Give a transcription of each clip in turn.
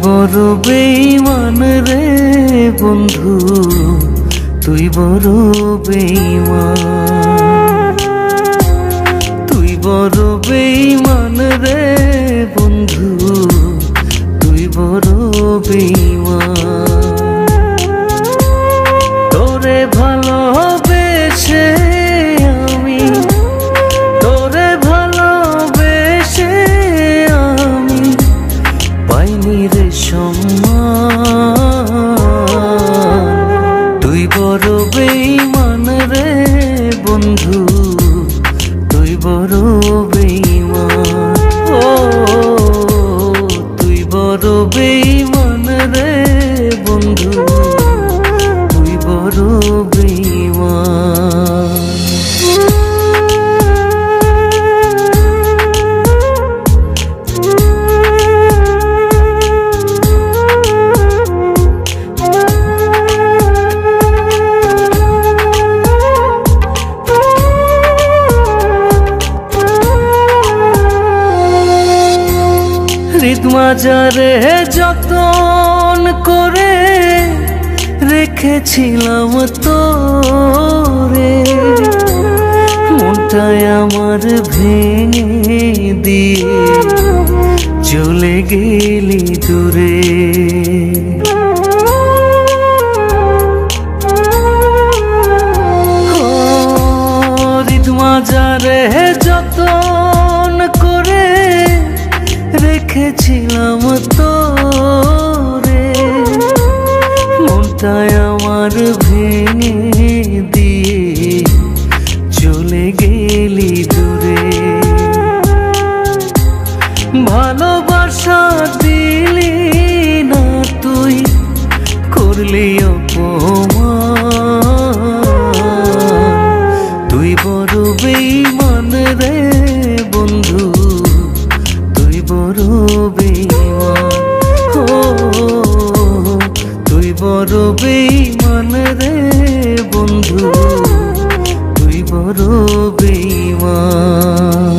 বড় বেঈমান রে বন্ধু, তুই বড় বেঈমান। তুই বড় বেঈমান রে বন্ধু, তুই বড় বেঈমান। তোরে ভালোবেসে আমি, তোরে ভালোবেসে আমি পাইনি রে সম্মান। তুই বড় বেঈমান রে বন্ধু, তুই বড় বেঈমান। ও তুই বড় বেঈমান রে বন্ধু, তুই বড় বেঈমান। হৃদমাজারে যতন করে রেখেছিলাম তোরে, মনটাই আমার ভেঙে দিয়ে চলে গেলি দূরে। হৃদমাজারে যতন করে রেখেছিলাম তোরে, মনটাই আমার ভেঙে দিয়ে চলে গেলি দূরে। ভালোবাসা দিলি না তুই, করলি অপমান। তুই বড় বেঈমান রে বন্ধু, তুই বড় বেঈমান। ও তুই বড় বেঈমান রে বন্ধু, তুই বড় বেঈমান।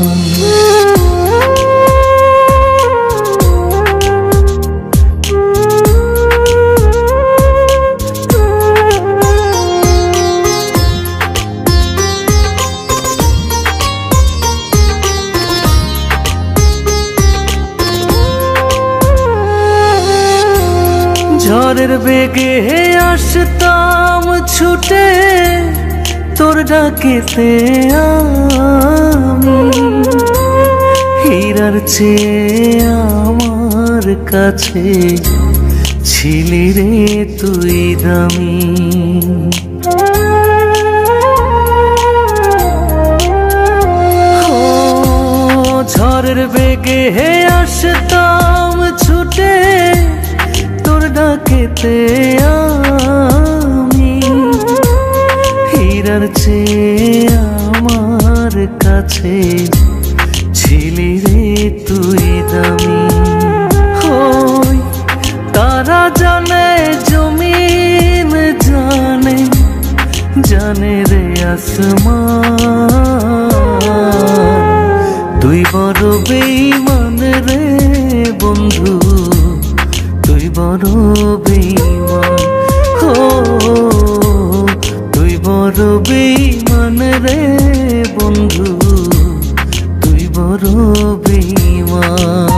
ঝড়ের বেগে আসতাম ছুটে তোর ডাকেতে আমি, হীরার চেয়ে আমার কাছে ছিলি রে তুই দামি। ঝড়ের বেগে আসতাম ছুটে তোর ডাকেতে আমি, হীরার চেয়ে আমার কাছে ছিলি রে তুই দামি। হই তারা জানে জমিন জানে, জানে রে আসমান। তুই বড় বেঈমান রে বন্ধু, তুই বড় বেঈমান। ও তুই বড় বেঈমান রে বন্ধু, তুই বড় বেঈমান।